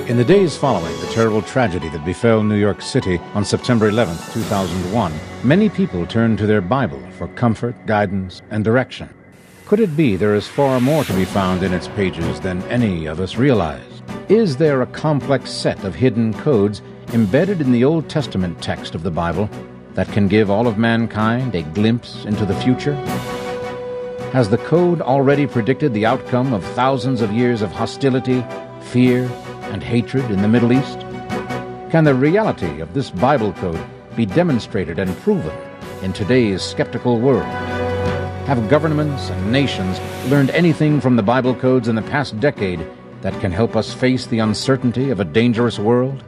In the days following the terrible tragedy that befell New York City on September 11, 2001, many people turned to their Bible for comfort, guidance, and direction. Could it be there is far more to be found in its pages than any of us realize? Is there a complex set of hidden codes embedded in the Old Testament text of the Bible that can give all of mankind a glimpse into the future? Has the code already predicted the outcome of thousands of years of hostility, fear, and hatred in the Middle East? Can the reality of this Bible code be demonstrated and proven in today's skeptical world? Have governments and nations learned anything from the Bible codes in the past decade that can help us face the uncertainty of a dangerous world?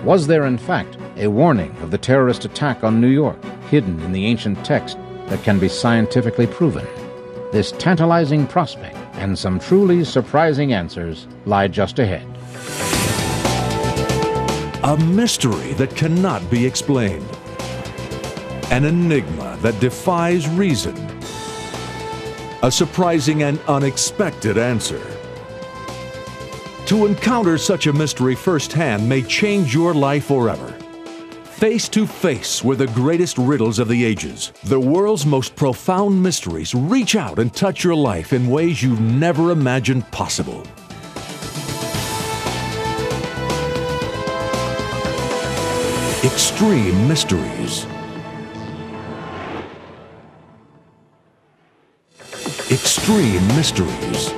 Was there, in fact, a warning of the terrorist attack on New York hidden in the ancient text that can be scientifically proven? This tantalizing prospect and some truly surprising answers lie just ahead. A mystery that cannot be explained. An enigma that defies reason. A surprising and unexpected answer. To encounter such a mystery firsthand may change your life forever. Face to face with the greatest riddles of the ages, the world's most profound mysteries reach out and touch your life in ways you never imagined possible. Extreme Mysteries. Extreme Mysteries.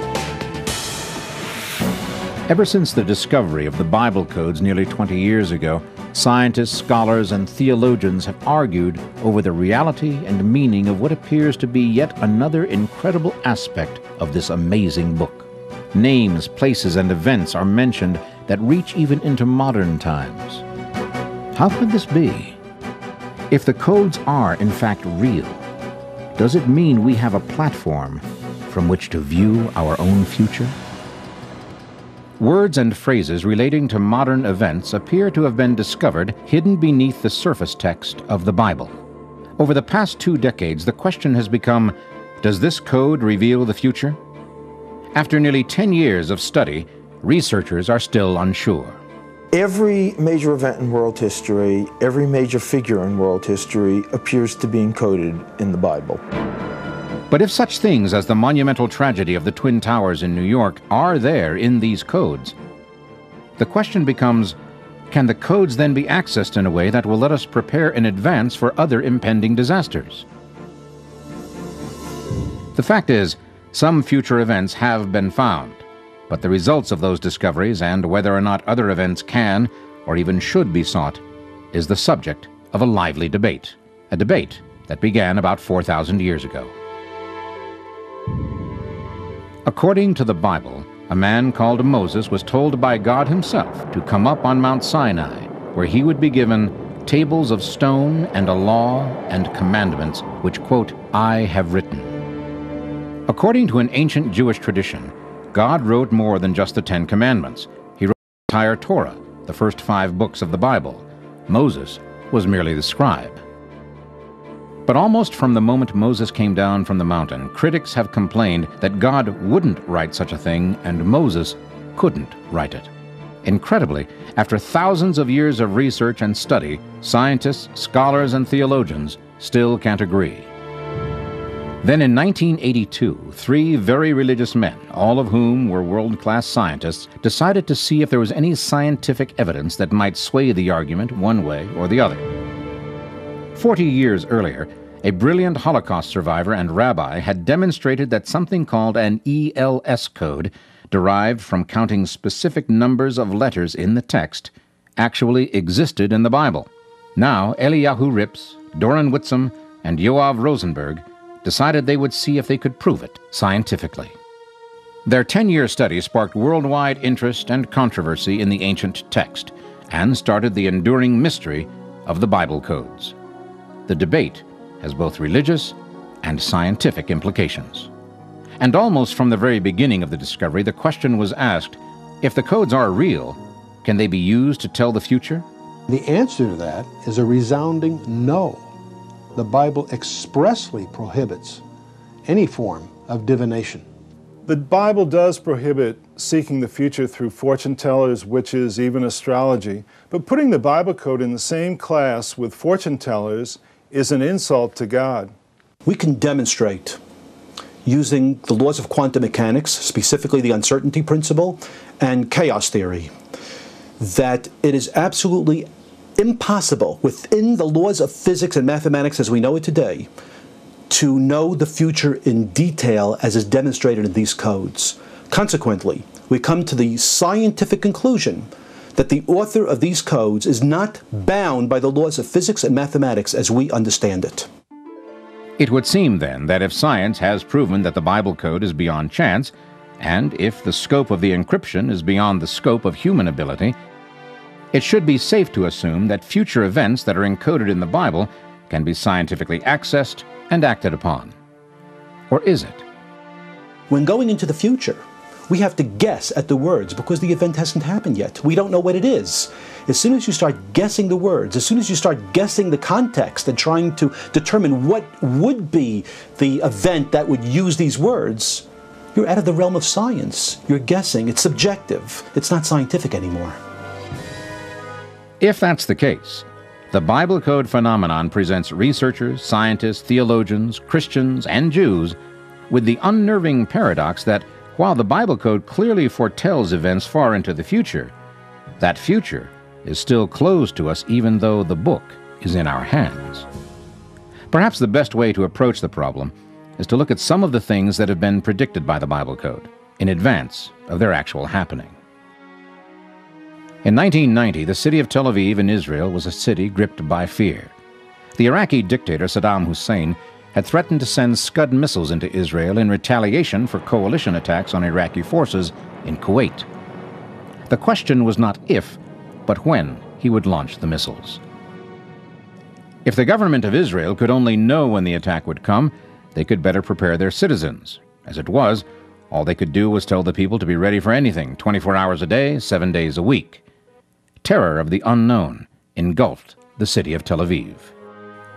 Ever since the discovery of the Bible codes nearly 20 years ago, scientists, scholars, and theologians have argued over the reality and meaning of what appears to be yet another incredible aspect of this amazing book. Names, places, and events are mentioned that reach even into modern times. How could this be? If the codes are, in fact, real, does it mean we have a platform from which to view our own future? Words and phrases relating to modern events appear to have been discovered hidden beneath the surface text of the Bible. Over the past 2 decades, the question has become, does this code reveal the future? After nearly 10 years of study, researchers are still unsure. Every major event in world history, every major figure in world history appears to be encoded in the Bible. But if such things as the monumental tragedy of the Twin Towers in New York are there in these codes, the question becomes, can the codes then be accessed in a way that will let us prepare in advance for other impending disasters? The fact is, some future events have been found, but the results of those discoveries and whether or not other events can or even should be sought is the subject of a lively debate, a debate that began about 4,000 years ago. According to the Bible, a man called Moses was told by God himself to come up on Mount Sinai, where he would be given tables of stone and a law and commandments, which, quote, I have written. According to an ancient Jewish tradition, God wrote more than just the 10 Commandments. He wrote the entire Torah, the first 5 books of the Bible. Moses was merely the scribe. But almost from the moment Moses came down from the mountain, critics have complained that God wouldn't write such a thing and Moses couldn't write it. Incredibly, after thousands of years of research and study, scientists, scholars, and theologians still can't agree. Then in 1982, 3 very religious men, all of whom were world-class scientists, decided to see if there was any scientific evidence that might sway the argument one way or the other. 40 years earlier, a brilliant Holocaust survivor and rabbi had demonstrated that something called an ELS code, derived from counting specific numbers of letters in the text, actually existed in the Bible. Now, Eliyahu Rips, Doran Whitsom, and Yoav Rosenberg decided they would see if they could prove it scientifically. Their 10-year study sparked worldwide interest and controversy in the ancient text and started the enduring mystery of the Bible codes. The debate has both religious and scientific implications. And almost from the very beginning of the discovery, the question was asked, if the codes are real, can they be used to tell the future? The answer to that is a resounding no. The Bible expressly prohibits any form of divination. The Bible does prohibit seeking the future through fortune tellers, witches, even astrology, but putting the Bible code in the same class with fortune tellers is an insult to God. We can demonstrate, using the laws of quantum mechanics, specifically the uncertainty principle and chaos theory, that it is absolutely impossible within the laws of physics and mathematics as we know it today to know the future in detail as is demonstrated in these codes. Consequently, we come to the scientific conclusion that the author of these codes is not bound by the laws of physics and mathematics as we understand it. It would seem then that if science has proven that the Bible code is beyond chance, and if the scope of the encryption is beyond the scope of human ability, it should be safe to assume that future events that are encoded in the Bible can be scientifically accessed and acted upon. Or is it? When going into the future, we have to guess at the words because the event hasn't happened yet. We don't know what it is. As soon as you start guessing the words, as soon as you start guessing the context and trying to determine what would be the event that would use these words, you're out of the realm of science. You're guessing. It's subjective. It's not scientific anymore. If that's the case, the Bible code phenomenon presents researchers, scientists, theologians, Christians, and Jews with the unnerving paradox that while the Bible code clearly foretells events far into the future, that future is still closed to us even though the book is in our hands. Perhaps the best way to approach the problem is to look at some of the things that have been predicted by the Bible code in advance of their actual happening. In 1990, the city of Tel Aviv in Israel was a city gripped by fear. The Iraqi dictator Saddam Hussein had threatened to send Scud missiles into Israel in retaliation for coalition attacks on Iraqi forces in Kuwait. The question was not if, but when he would launch the missiles. If the government of Israel could only know when the attack would come, they could better prepare their citizens. As it was, all they could do was tell the people to be ready for anything, 24 hours a day, 7 days a week. Terror of the unknown engulfed the city of Tel Aviv.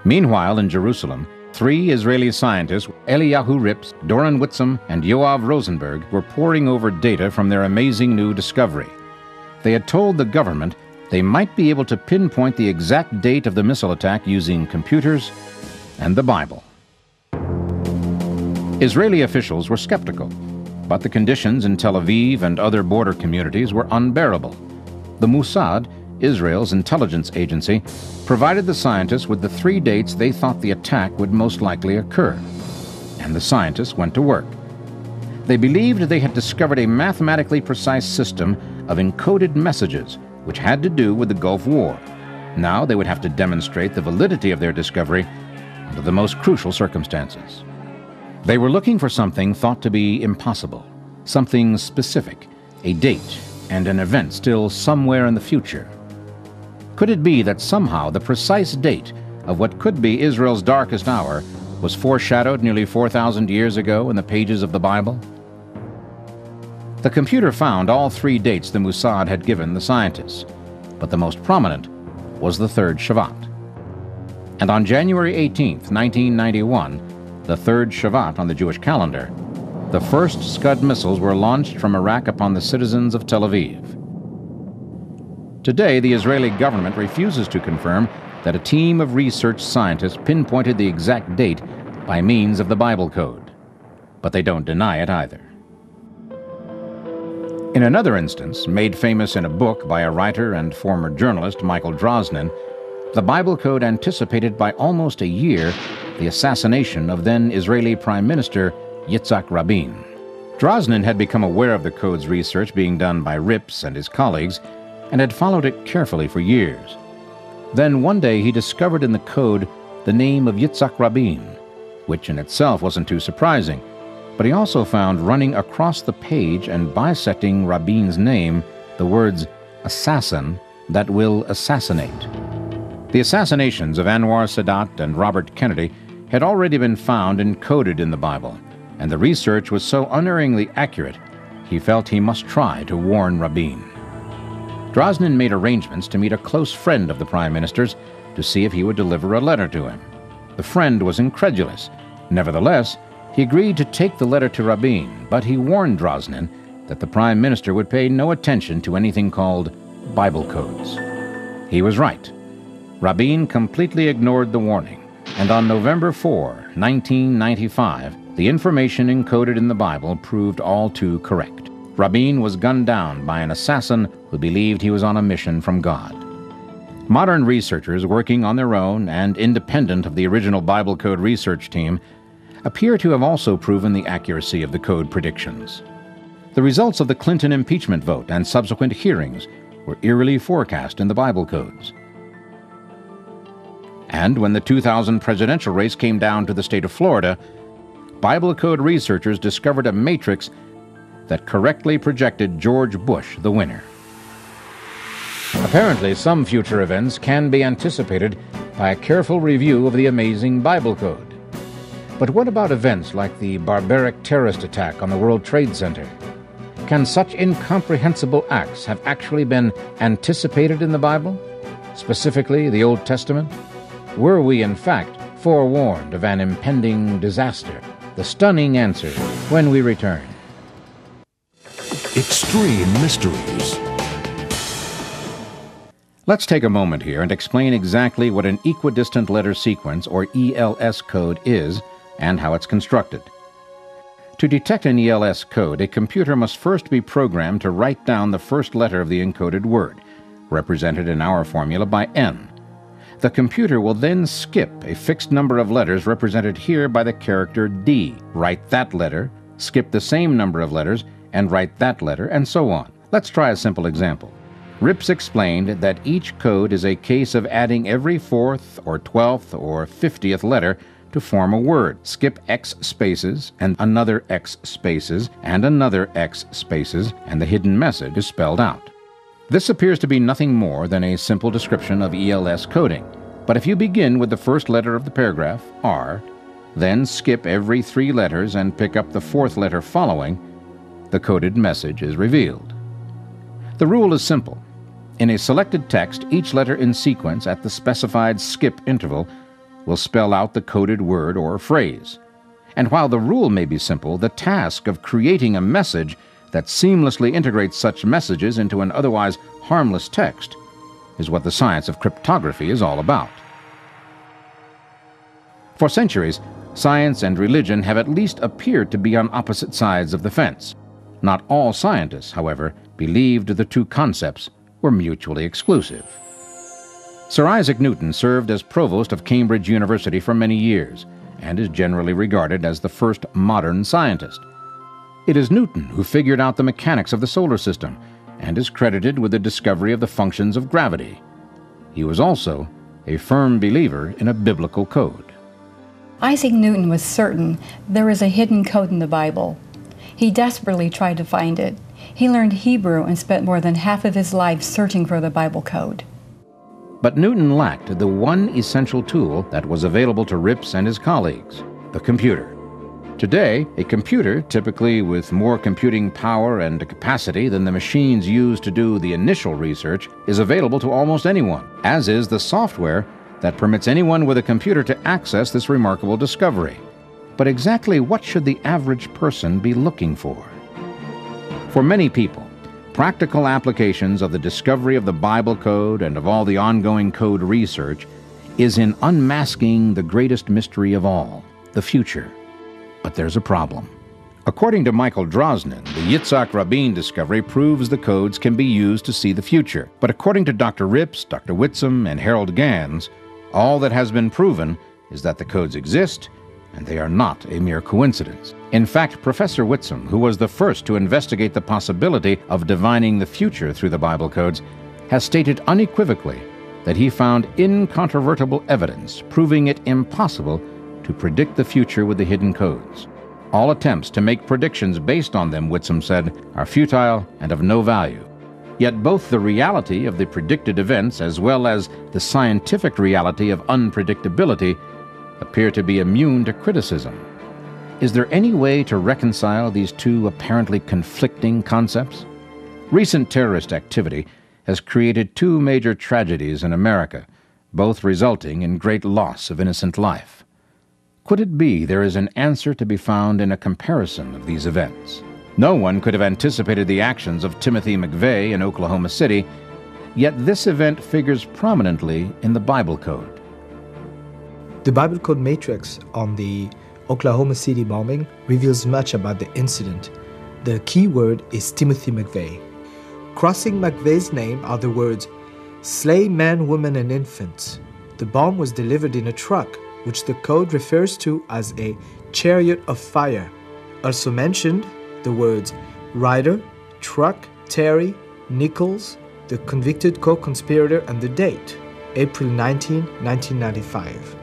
Meanwhile, in Jerusalem, 3 Israeli scientists, Eliyahu Rips, Doron Whitsam, and Yoav Rosenberg, were poring over data from their amazing new discovery. They had told the government they might be able to pinpoint the exact date of the missile attack using computers and the Bible. Israeli officials were skeptical, but the conditions in Tel Aviv and other border communities were unbearable. The Mossad, Israel's intelligence agency, provided the scientists with the 3 dates they thought the attack would most likely occur, and the scientists went to work. They believed they had discovered a mathematically precise system of encoded messages which had to do with the Gulf War. Now they would have to demonstrate the validity of their discovery under the most crucial circumstances. They were looking for something thought to be impossible, something specific, a date and an event still somewhere in the future. Could it be that somehow the precise date of what could be Israel's darkest hour was foreshadowed nearly 4,000 years ago in the pages of the Bible? The computer found all 3 dates the Mossad had given the scientists, but the most prominent was the 3rd Shavat. And on January 18th, 1991, the 3rd Shavat on the Jewish calendar, the first Scud missiles were launched from Iraq upon the citizens of Tel Aviv. Today, the Israeli government refuses to confirm that a team of research scientists pinpointed the exact date by means of the Bible code, but they don't deny it either. In another instance, made famous in a book by a writer and former journalist, Michael Drosnin, the Bible code anticipated by almost a year the assassination of then Israeli Prime Minister Yitzhak Rabin. Drosnin had become aware of the code's research being done by Rips and his colleagues and had followed it carefully for years. Then one day he discovered in the code the name of Yitzhak Rabin, which in itself wasn't too surprising, but he also found running across the page and bisecting Rabin's name the words assassin that will assassinate. The assassinations of Anwar Sadat and Robert Kennedy had already been found encoded in the Bible, and the research was so unerringly accurate, he felt he must try to warn Rabin. Drosnin made arrangements to meet a close friend of the Prime Minister's to see if he would deliver a letter to him. The friend was incredulous. Nevertheless, He agreed to take the letter to Rabin, but he warned Drosnin that the prime minister would pay no attention to anything called Bible codes. He was right. Rabin completely ignored the warning, and on November 4, 1995, the information encoded in the Bible proved all too correct. Rabin was gunned down by an assassin who believed he was on a mission from God. Modern researchers working on their own and independent of the original Bible code research team appear to have also proven the accuracy of the code predictions. The results of the Clinton impeachment vote and subsequent hearings were eerily forecast in the Bible codes. And when the 2000 presidential race came down to the state of Florida, Bible code researchers discovered a matrix that correctly projected George Bush the winner. Apparently, some future events can be anticipated by a careful review of the amazing Bible code. But what about events like the barbaric terrorist attack on the World Trade Center? Can such incomprehensible acts have actually been anticipated in the Bible, specifically the Old Testament? Were we, in fact, forewarned of an impending disaster? The stunning answer when we return. Extreme Mysteries. Let's take a moment here and explain exactly what an equidistant letter sequence, or ELS code, is and how it's constructed. To detect an ELS code, a computer must first be programmed to write down the first letter of the encoded word, represented in our formula by N. The computer will then skip a fixed number of letters represented here by the character D, write that letter, skip the same number of letters, and write that letter, and so on. Let's try a simple example. Rips explained that each code is a case of adding every 4th or 12th or 50th letter to form a word. Skip X spaces and another X spaces and another X spaces, and the hidden message is spelled out. This appears to be nothing more than a simple description of ELS coding. But if you begin with the first letter of the paragraph, R, then skip every 3 letters and pick up the 4th letter following, the coded message is revealed. The rule is simple. In a selected text, each letter in sequence at the specified skip interval will spell out the coded word or phrase. And while the rule may be simple, the task of creating a message that seamlessly integrates such messages into an otherwise harmless text is what the science of cryptography is all about. For centuries, science and religion have at least appeared to be on opposite sides of the fence. Not all scientists, however, believed the two concepts were mutually exclusive. Sir Isaac Newton served as provost of Cambridge University for many years and is generally regarded as the first modern scientist. It is Newton who figured out the mechanics of the solar system and is credited with the discovery of the functions of gravity. He was also a firm believer in a biblical code. Isaac Newton was certain there is a hidden code in the Bible. He desperately tried to find it. He learned Hebrew and spent more than half of his life searching for the Bible code. But Newton lacked the one essential tool that was available to Rips and his colleagues, the computer. Today, a computer, typically with more computing power and capacity than the machines used to do the initial research, is available to almost anyone, as is the software that permits anyone with a computer to access this remarkable discovery. But exactly what should the average person be looking for? For many people, practical applications of the discovery of the Bible code and of all the ongoing code research is in unmasking the greatest mystery of all, the future. But there's a problem. According to Michael Drosnin, the Yitzhak Rabin discovery proves the codes can be used to see the future. But according to Dr. Rips, Dr. Whitsom, and Harold Gans, all that has been proven is that the codes exist and they are not a mere coincidence. In fact, Professor Whitsom, who was the first to investigate the possibility of divining the future through the Bible codes, has stated unequivocally that he found incontrovertible evidence proving it impossible to predict the future with the hidden codes. All attempts to make predictions based on them, Whitsom said, are futile and of no value. Yet both the reality of the predicted events as well as the scientific reality of unpredictability appear to be immune to criticism. Is there any way to reconcile these two apparently conflicting concepts? Recent terrorist activity has created 2 major tragedies in America, both resulting in great loss of innocent life. Could it be there is an answer to be found in a comparison of these events? No one could have anticipated the actions of Timothy McVeigh in Oklahoma City, yet this event figures prominently in the Bible Code. The Bible Code matrix on the Oklahoma City bombing reveals much about the incident. The key word is Timothy McVeigh. Crossing McVeigh's name are the words, "Slay men, women, and infants." The bomb was delivered in a truck, which the code refers to as a chariot of fire. Also mentioned, the words rider, truck, Terry, Nichols, the convicted co-conspirator, and the date, April 19, 1995.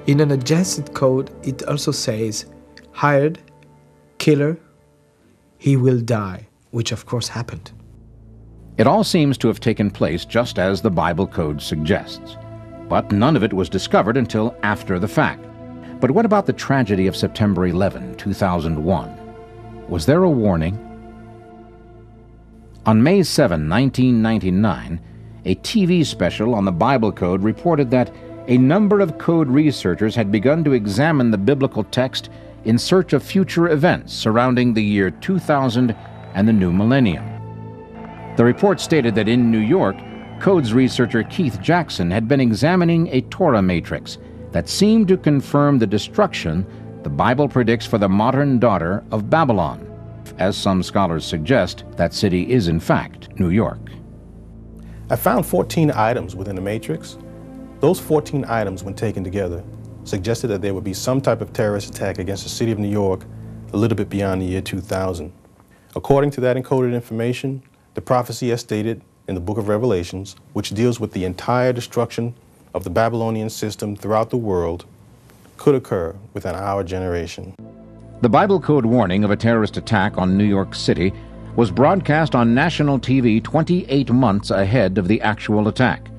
In an adjacent code, it also says, hired, killer, he will die, which of course happened. It all seems to have taken place just as the Bible Code suggests, but none of it was discovered until after the fact. But what about the tragedy of September 11, 2001? Was there a warning? On May 7, 1999, a TV special on the Bible Code reported that a number of code researchers had begun to examine the biblical text in search of future events surrounding the year 2000 and the new millennium. The report stated that in New York, Codes researcher Keith Jackson had been examining a Torah matrix that seemed to confirm the destruction the Bible predicts for the modern daughter of Babylon. As some scholars suggest, that city is in fact New York. I found 14 items within the matrix. Those 14 items, when taken together, suggested that there would be some type of terrorist attack against the city of New York a little bit beyond the year 2000. According to that encoded information, the prophecy as stated in the book of Revelations, which deals with the entire destruction of the Babylonian system throughout the world, could occur within our generation. The Bible Code warning of a terrorist attack on New York City was broadcast on national TV 28 months ahead of the actual attack.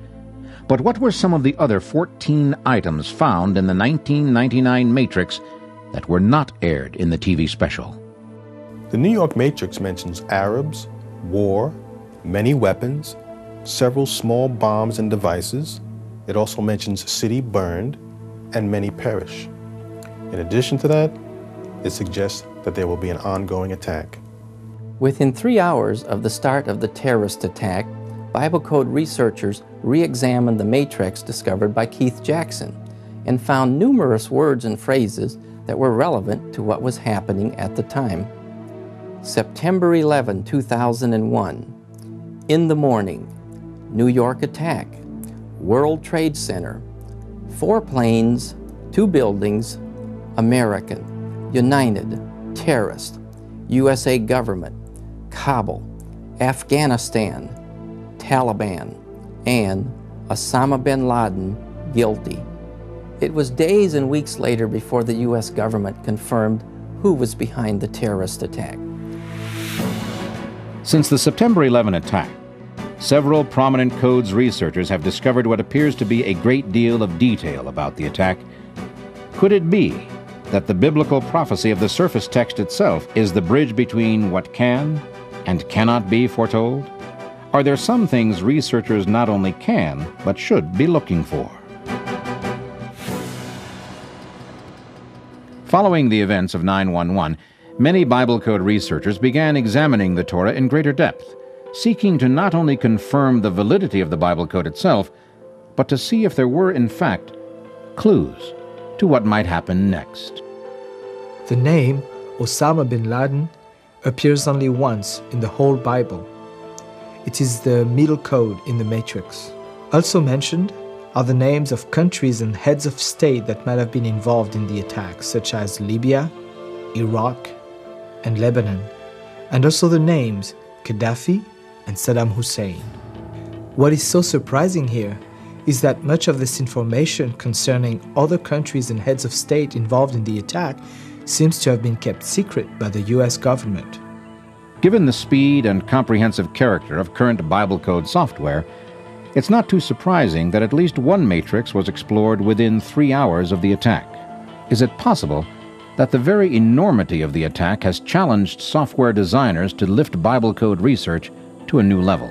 But what were some of the other 14 items found in the 1999 Matrix that were not aired in the TV special? The New York Matrix mentions Arabs, war, many weapons, several small bombs and devices. It also mentions city burned and many perish. In addition to that, it suggests that there will be an ongoing attack. Within 3 hours of the start of the terrorist attack, Bible Code researchers re-examined the matrix discovered by Keith Jackson and found numerous words and phrases that were relevant to what was happening at the time. September 11, 2001. In the morning. New York attack. World Trade Center. 4 planes, 2 buildings. American. United. Terrorist. USA government. Kabul. Afghanistan. Taliban. And Osama bin Laden guilty. It was days and weeks later before the U.S. government confirmed who was behind the terrorist attack. Since the September 11 attack, several prominent Codes researchers have discovered what appears to be a great deal of detail about the attack. Could it be that the biblical prophecy of the surface text itself is the bridge between what can and cannot be foretold? Are there some things researchers not only can, but should be looking for? Following the events of 9/11, many Bible Code researchers began examining the Torah in greater depth, seeking to not only confirm the validity of the Bible Code itself, but to see if there were, in fact, clues to what might happen next. The name Osama bin Laden appears only once in the whole Bible. It is the middle code in the matrix. Also mentioned are the names of countries and heads of state that might have been involved in the attack, such as Libya, Iraq, and Lebanon, and also the names Gaddafi and Saddam Hussein. What is so surprising here is that much of this information concerning other countries and heads of state involved in the attack seems to have been kept secret by the US government. Given the speed and comprehensive character of current Bible Code software, it's not too surprising that at least one matrix was explored within 3 hours of the attack. Is it possible that the very enormity of the attack has challenged software designers to lift Bible Code research to a new level?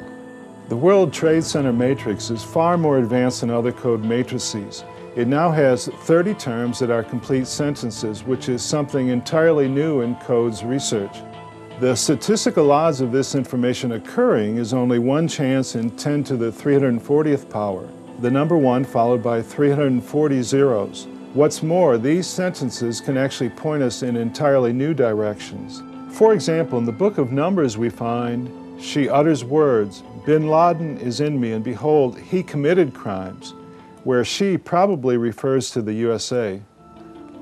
The World Trade Center matrix is far more advanced than other code matrices. It now has 30 terms that are complete sentences, which is something entirely new in codes research. The statistical odds of this information occurring is only 1 chance in 10 to the 340th power, the number 1 followed by 340 zeros. What's more, these sentences can actually point us in entirely new directions. For example, in the book of Numbers we find, she utters words, Bin Laden is in me, and behold, he committed crimes, where she probably refers to the USA.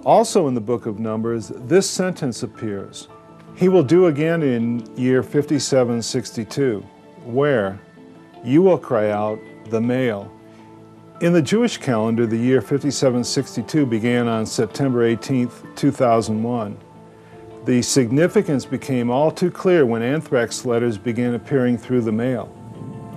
Also in the book of Numbers, this sentence appears, he will do again in year 5762, where you will cry out, the male. In the Jewish calendar, the year 5762 began on September 18, 2001. The significance became all too clear when anthrax letters began appearing through the mail.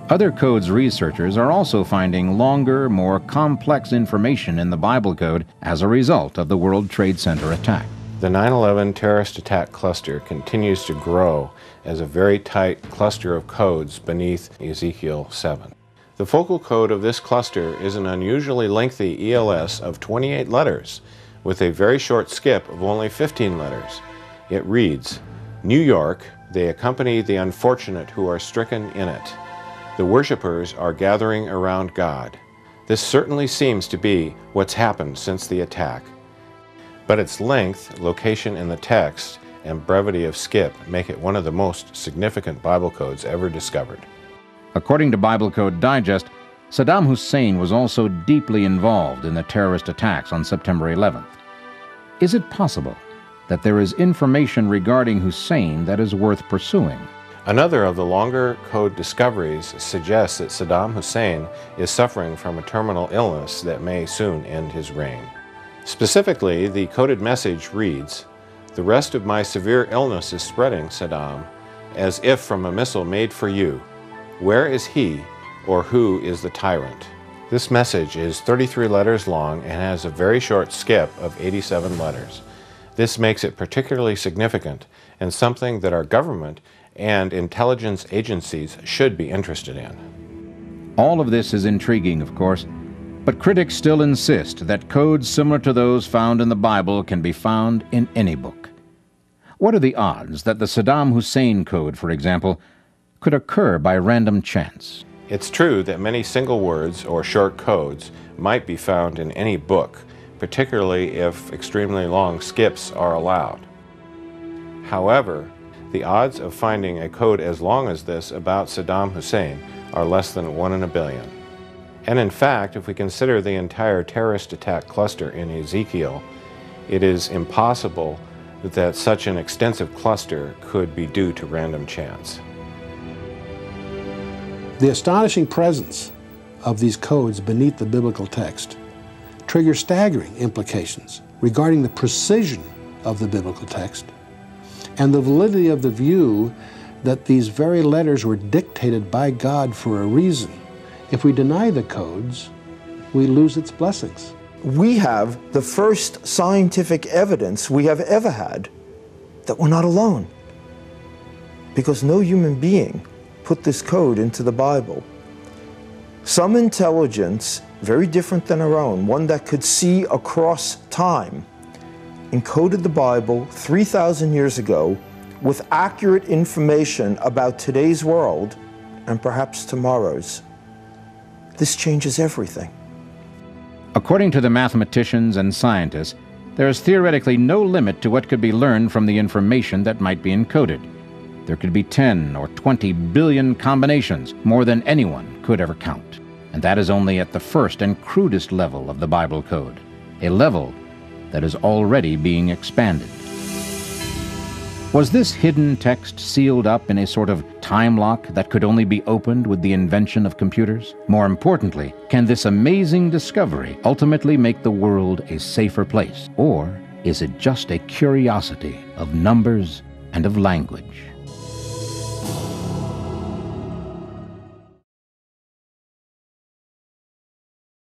Other codes researchers are also finding longer, more complex information in the Bible code as a result of the World Trade Center attack. The 9/11 terrorist attack cluster continues to grow as a very tight cluster of codes beneath Ezekiel 7. The focal code of this cluster is an unusually lengthy ELS of 28 letters, with a very short skip of only 15 letters. It reads, New York, they accompany the unfortunate who are stricken in it. The worshipers are gathering around God. This certainly seems to be what's happened since the attack. But its length, location in the text, and brevity of skip make it one of the most significant Bible codes ever discovered. According to Bible Code Digest, Saddam Hussein was also deeply involved in the terrorist attacks on September 11th. Is it possible that there is information regarding Hussein that is worth pursuing? Another of the longer code discoveries suggests that Saddam Hussein is suffering from a terminal illness that may soon end his reign. Specifically, the coded message reads, The rest of my severe illness is spreading, Saddam, as if from a missile made for you. Where is he, or who is the tyrant? This message is 33 letters long and has a very short skip of 87 letters. This makes it particularly significant and something that our government and intelligence agencies should be interested in. All of this is intriguing, of course, but critics still insist that codes similar to those found in the Bible can be found in any book. What are the odds that the Saddam Hussein code, for example, could occur by random chance? It's true that many single words or short codes might be found in any book, particularly if extremely long skips are allowed. However, the odds of finding a code as long as this about Saddam Hussein are less than 1 in a billion. And in fact, if we consider the entire terrorist attack cluster in Ezekiel, it is impossible that such an extensive cluster could be due to random chance. The astonishing presence of these codes beneath the biblical text triggers staggering implications regarding the precision of the biblical text and the validity of the view that these very letters were dictated by God for a reason. If we deny the codes, we lose its blessings. We have the first scientific evidence we have ever had that we're not alone, because no human being put this code into the Bible. Some intelligence, very different than our own, one that could see across time, encoded the Bible 3,000 years ago with accurate information about today's world and perhaps tomorrow's. This changes everything. According to the mathematicians and scientists, there is theoretically no limit to what could be learned from the information that might be encoded. There could be 10 or 20 billion combinations, more than anyone could ever count. And that is only at the first and crudest level of the Bible code, a level that is already being expanded. Was this hidden text sealed up in a sort of time lock that could only be opened with the invention of computers? More importantly, can this amazing discovery ultimately make the world a safer place? Or is it just a curiosity of numbers and of language?